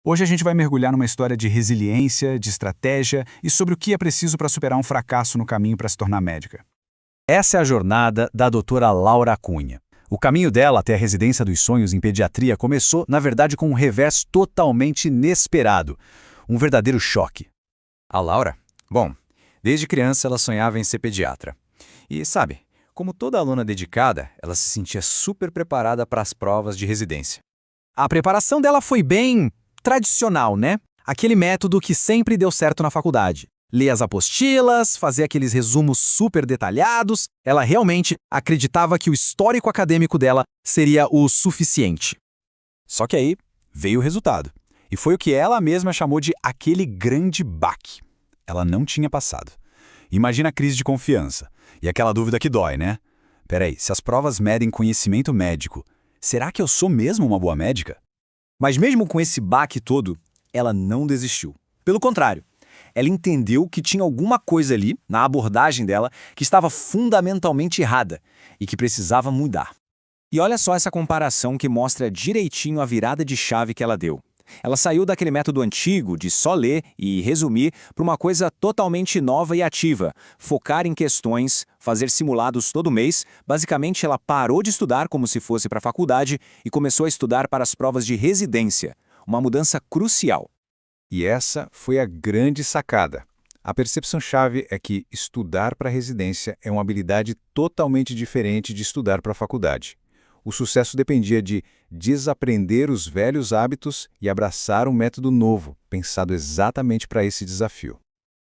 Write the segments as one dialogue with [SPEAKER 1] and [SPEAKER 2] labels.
[SPEAKER 1] Hoje a gente vai mergulhar numa história de resiliência, de estratégia e sobre o que é preciso para superar um fracasso no caminho para se tornar médica.
[SPEAKER 2] Essa é a jornada da doutora Laura Cunha. O caminho dela até a residência dos sonhos em pediatria começou, na verdade, com um revés totalmente inesperado. Um verdadeiro choque.
[SPEAKER 3] A Laura? Bom, desde criança ela sonhava em ser pediatra. E sabe, como toda aluna dedicada, ela se sentia super preparada para as provas de residência.
[SPEAKER 4] A preparação dela foi bem tradicional, né? Aquele método que sempre deu certo na faculdade. Ler as apostilas, fazer aqueles resumos super detalhados. Ela realmente acreditava que o histórico acadêmico dela seria o suficiente.
[SPEAKER 2] Só que aí veio o resultado. E foi o que ela mesma chamou de aquele grande baque. Ela não tinha passado. Imagina a crise de confiança. E aquela dúvida que dói, né? Peraí, se as provas medem conhecimento médico, será que eu sou mesmo uma boa médica?
[SPEAKER 4] Mas mesmo com esse baque todo, ela não desistiu. Pelo contrário, ela entendeu que tinha alguma coisa ali, na abordagem dela, que estava fundamentalmente errada e que precisava mudar. E olha só essa comparação que mostra direitinho a virada de chave que ela deu. Ela saiu daquele método antigo de só ler e resumir para uma coisa totalmente nova e ativa, focar em questões, fazer simulados todo mês. Basicamente, ela parou de estudar como se fosse para a faculdade e começou a estudar para as provas de residência, uma mudança crucial.
[SPEAKER 5] E essa foi a grande sacada. A percepção-chave é que estudar para a residência é uma habilidade totalmente diferente de estudar para a faculdade. O sucesso dependia de desaprender os velhos hábitos e abraçar um método novo, pensado exatamente para esse desafio.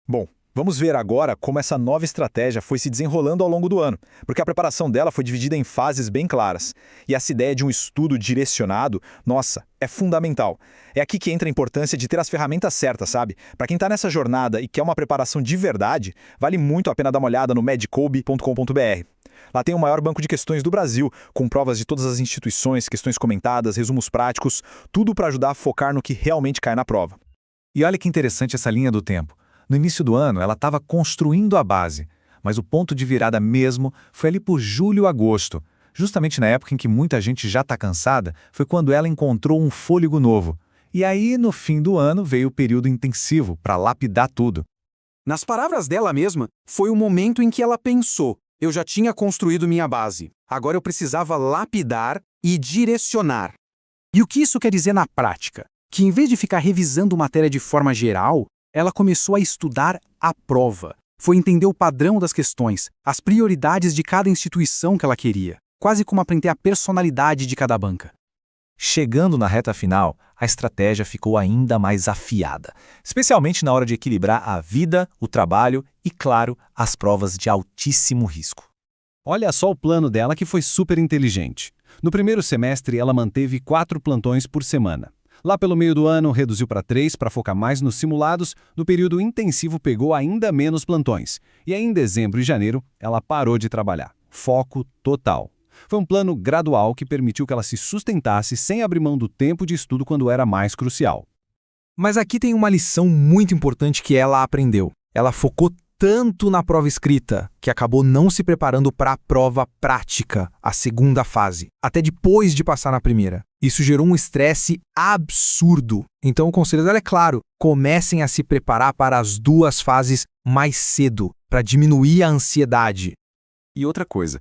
[SPEAKER 6] Bom, vamos ver agora como essa nova estratégia foi se desenrolando ao longo do ano, porque a preparação dela foi dividida em fases bem claras. E essa ideia de um estudo direcionado, nossa, é fundamental. É aqui que entra a importância de ter as ferramentas certas, sabe? Para quem está nessa jornada e quer uma preparação de verdade, vale muito a pena dar uma olhada no medcobe.com.br. Lá tem o maior banco de questões do Brasil, com provas de todas as instituições, questões comentadas, resumos práticos, tudo para ajudar a focar no que realmente cai na prova.
[SPEAKER 7] E olha que interessante essa linha do tempo. No início do ano, ela estava construindo a base, mas o ponto de virada mesmo foi ali por julho e agosto. Justamente na época em que muita gente já está cansada, foi quando ela encontrou um fôlego novo. E aí, no fim do ano, veio o período intensivo para lapidar tudo.
[SPEAKER 4] Nas palavras dela mesma, foi o momento em que ela pensou: eu já tinha construído minha base, agora eu precisava lapidar e direcionar. E o que isso quer dizer na prática? Que em vez de ficar revisando matéria de forma geral, ela começou a estudar a prova. Foi entender o padrão das questões, as prioridades de cada instituição que ela queria, quase como aprender a personalidade de cada banca.
[SPEAKER 7] Chegando na reta final, a estratégia ficou ainda mais afiada, especialmente na hora de equilibrar a vida, o trabalho e, claro, as provas de altíssimo risco.
[SPEAKER 2] Olha só o plano dela que foi super inteligente. No primeiro semestre, ela manteve 4 plantões por semana. Lá pelo meio do ano, reduziu para 3 para focar mais nos simulados. No período intensivo, pegou ainda menos plantões. E aí, em dezembro e janeiro, ela parou de trabalhar. Foco total. Foi um plano gradual que permitiu que ela se sustentasse sem abrir mão do tempo de estudo quando era mais crucial.
[SPEAKER 4] Mas aqui tem uma lição muito importante que ela aprendeu. Ela focou tanto na prova escrita que acabou não se preparando para a prova prática, a segunda fase, até depois de passar na primeira. Isso gerou um estresse absurdo. Então o conselho dela é claro: comecem a se preparar para as duas fases mais cedo, para diminuir a ansiedade.
[SPEAKER 3] E outra coisa,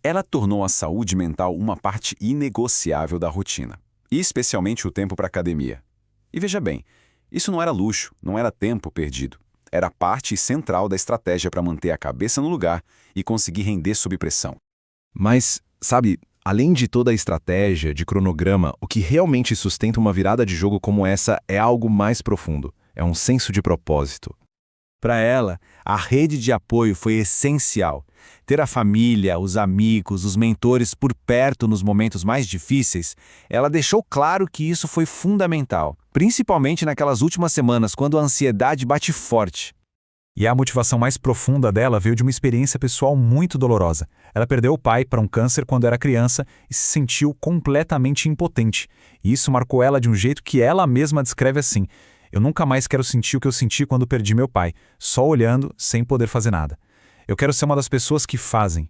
[SPEAKER 3] ela tornou a saúde mental uma parte inegociável da rotina, e especialmente o tempo para academia. E veja bem, isso não era luxo, não era tempo perdido. Era parte central da estratégia para manter a cabeça no lugar e conseguir render sob pressão.
[SPEAKER 5] Mas, sabe, além de toda a estratégia, de cronograma, o que realmente sustenta uma virada de jogo como essa é algo mais profundo. É um senso de propósito.
[SPEAKER 2] Para ela, a rede de apoio foi essencial. Ter a família, os amigos, os mentores por perto nos momentos mais difíceis, ela deixou claro que isso foi fundamental, principalmente naquelas últimas semanas, quando a ansiedade bate forte.
[SPEAKER 7] E a motivação mais profunda dela veio de uma experiência pessoal muito dolorosa. Ela perdeu o pai para um câncer quando era criança e se sentiu completamente impotente. E isso marcou ela de um jeito que ela mesma descreve assim: eu nunca mais quero sentir o que eu senti quando perdi meu pai, só olhando, sem poder fazer nada. Eu quero ser uma das pessoas que fazem.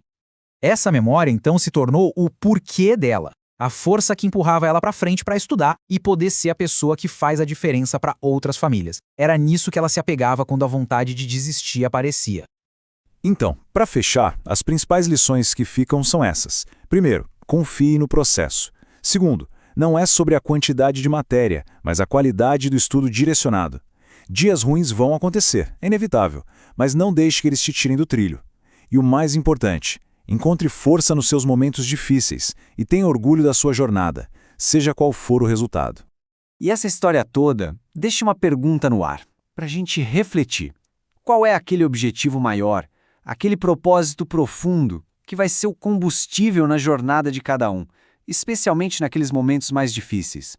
[SPEAKER 4] Essa memória, então, se tornou o porquê dela.
[SPEAKER 1] A força que empurrava ela para frente para estudar e poder ser a pessoa que faz a diferença para outras famílias. Era nisso que ela se apegava quando a vontade de desistir aparecia.
[SPEAKER 2] Então, para fechar, as principais lições que ficam são essas. Primeiro, confie no processo. Segundo, não é sobre a quantidade de matéria, mas a qualidade do estudo direcionado. Dias ruins vão acontecer, é inevitável, mas não deixe que eles te tirem do trilho. E o mais importante, encontre força nos seus momentos difíceis e tenha orgulho da sua jornada, seja qual for o resultado.
[SPEAKER 4] E essa história toda deixa uma pergunta no ar, para a gente refletir. Qual é aquele objetivo maior, aquele propósito profundo que vai ser o combustível na jornada de cada um, especialmente naqueles momentos mais difíceis?